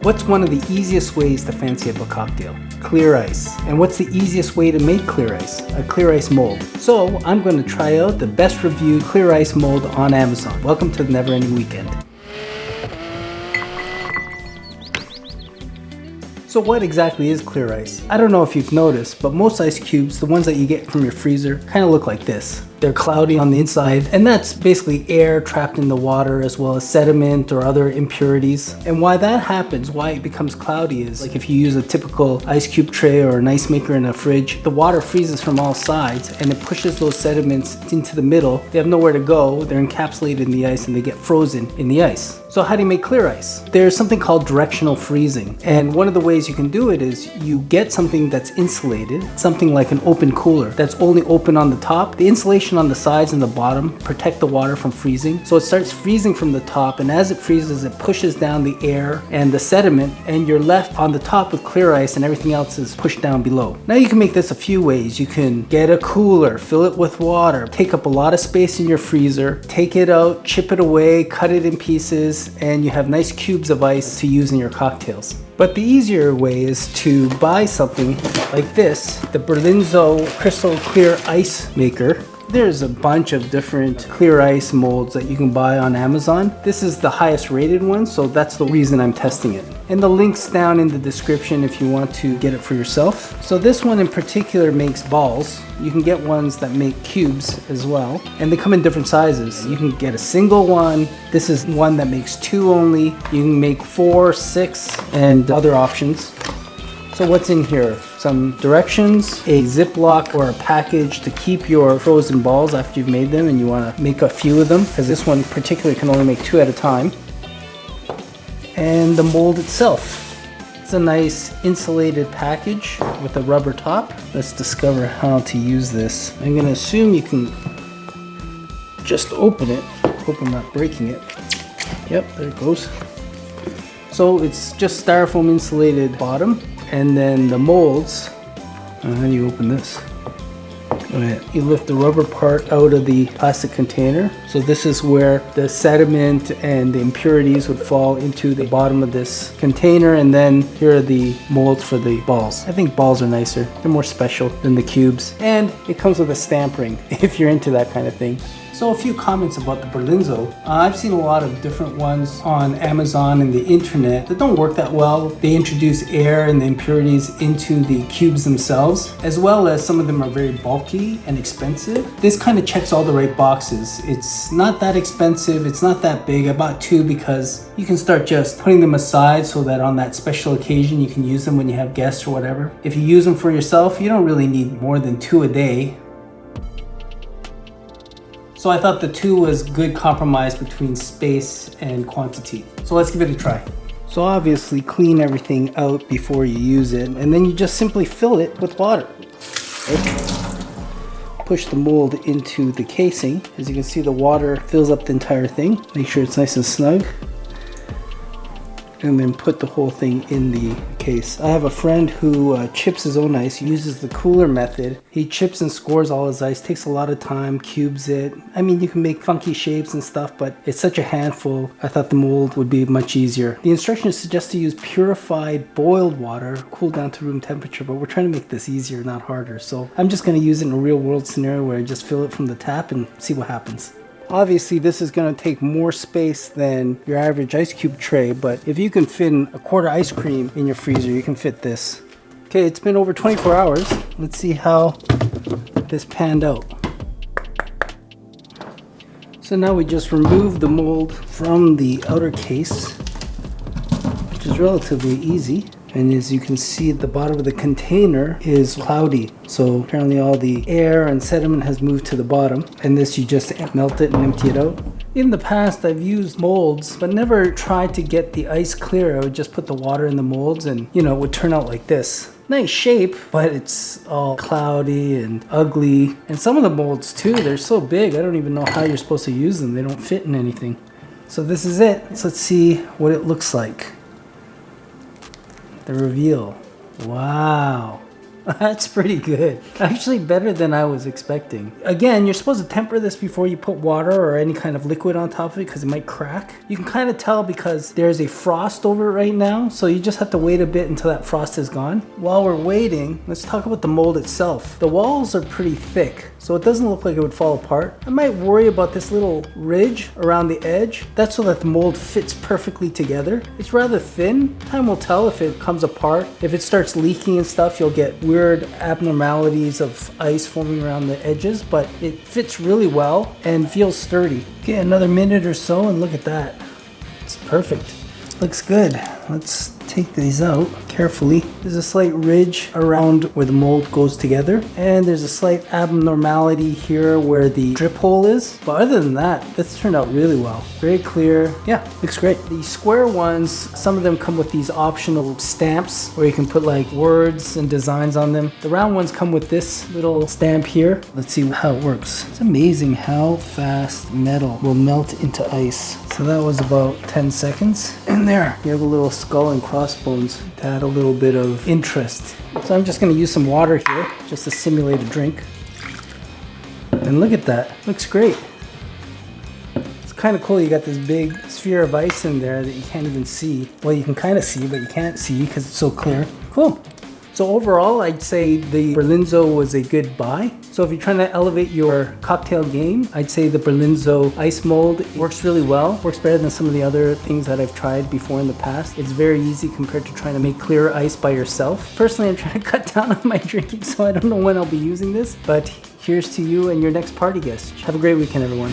What's one of the easiest ways to fancy up a cocktail? Clear ice. And what's the easiest way to make clear ice? A clear ice mold. So I'm going to try out the best reviewed clear ice mold on Amazon. Welcome to the Never Ending Weekend. So what exactly is clear ice? I don't know if you've noticed, but most ice cubes, the ones that you get from your freezer, kind of look like this. They're cloudy on the inside, and that's basically air trapped in the water as well as sediment or other impurities. And why that happens, why it becomes cloudy is like if you use a typical ice cube tray or an ice maker in a fridge, the water freezes from all sides and it pushes those sediments into the middle. They have nowhere to go, they're encapsulated in the ice and they get frozen in the ice. So how do you make clear ice? There's something called directional freezing. And one of the ways you can do it is you get something that's insulated, something like an open cooler that's only open on the top. The insulation on the sides and the bottom protect the water from freezing. So it starts freezing from the top, and as it freezes, it pushes down the air and the sediment, and you're left on the top with clear ice and everything else is pushed down below. Now you can make this a few ways. You can get a cooler, fill it with water, take up a lot of space in your freezer, take it out, chip it away, cut it in pieces, and you have nice cubes of ice to use in your cocktails. But the easier way is to buy something like this, the Berlinzo Crystal Clear Ice Maker. There's a bunch of different clear ice molds that you can buy on Amazon. This is the highest rated one, so that's the reason I'm testing it. And the link's down in the description if you want to get it for yourself. So this one in particular makes balls. You can get ones that make cubes as well, and they come in different sizes. You can get a single one. This is one that makes 2 only. You can make 4, 6, and other options. So what's in here? Some directions, a Ziploc or a package to keep your frozen balls after you've made them and you want to make a few of them, because this one particularly can only make 2 at a time. And the mold itself. It's a nice insulated package with a rubber top. Let's discover how to use this. I'm going to assume you can just open it. Hope I'm not breaking it. Yep, there it goes. So it's just styrofoam insulated bottom. And then the molds, how do you open this? You lift the rubber part out of the plastic container. So this is where the sediment and the impurities would fall into the bottom of this container. And then here are the molds for the balls. I think balls are nicer. They're more special than the cubes. And it comes with a stamp ring if you're into that kind of thing. So a few comments about the Berlinzo. I've seen a lot of different ones on Amazon and the internet that don't work that well. They introduce air and the impurities into the cubes themselves, as well as some of them are very bulky and expensive. This kind of checks all the right boxes. It's not that expensive, it's not that big. I bought 2 because you can start just putting them aside so that on that special occasion you can use them when you have guests or whatever. If you use them for yourself, you don't really need more than 2 a day. So I thought the 2 was good compromise between space and quantity. So let's give it a try. So obviously clean everything out before you use it, and then you just simply fill it with water. Push the mold into the casing. As you can see, the water fills up the entire thing. Make sure it's nice and snug. And then put the whole thing in the case. I have a friend who chips his own ice. He uses the cooler method. He chips and scores all his ice, takes a lot of time, cubes it. I mean, you can make funky shapes and stuff, but it's such a handful. I thought the mold would be much easier. The instructions suggest to use purified boiled water, cooled down to room temperature, but we're trying to make this easier, not harder. So I'm just gonna use it in a real world scenario where I just fill it from the tap and see what happens. Obviously, this is going to take more space than your average ice cube tray, but if you can fit in a quarter ice cream in your freezer, you can fit this. Okay, it's been over 24 hours. Let's see how this panned out. So now we just remove the mold from the outer case, which is relatively easy. And as you can see, the bottom of the container is cloudy. So apparently all the air and sediment has moved to the bottom. And this, you just melt it and empty it out. In the past, I've used molds, but never tried to get the ice clear. I would just put the water in the molds and, it would turn out like this. Nice shape, but it's all cloudy and ugly. And some of the molds too, they're so big, I don't even know how you're supposed to use them. They don't fit in anything. So this is it. So let's see what it looks like. The reveal. Wow. That's pretty good. Actually better than I was expecting. Again, you're supposed to temper this before you put water or any kind of liquid on top of it because it might crack. You can kind of tell because there's a frost over it right now, so you just have to wait a bit until that frost is gone. While we're waiting, let's talk about the mold itself. The walls are pretty thick, so it doesn't look like it would fall apart. I might worry about this little ridge around the edge. That's so that the mold fits perfectly together. It's rather thin. Time will tell if it comes apart. If it starts leaking and stuff, you'll get weird abnormalities of ice forming around the edges, but it fits really well and feels sturdy. Okay, another minute or so and look at that. It's perfect. Looks good. Let's take these out carefully. There's a slight ridge around where the mold goes together, and there's a slight abnormality here where the drip hole is. But other than that, this turned out really well. Very clear. Yeah, looks great. The square ones, some of them come with these optional stamps where you can put like words and designs on them. The round ones come with this little stamp here. Let's see how it works. It's amazing how fast metal will melt into ice. So that was about 10 seconds. And there, you have a little skull and crossbones to add a little bit of interest. So I'm just gonna use some water here just to simulate a drink. And look at that, looks great. It's kind of cool, you got this big sphere of ice in there that you can't even see. Well, you can kind of see, but you can't see because it's so clear. Cool. So overall, I'd say the Berlinzo was a good buy. So if you're trying to elevate your cocktail game, I'd say the Berlinzo ice mold works really well. Works better than some of the other things that I've tried before in the past. It's very easy compared to trying to make clear ice by yourself. Personally, I'm trying to cut down on my drinking, so I don't know when I'll be using this, but here's to you and your next party guest. Have a great weekend, everyone.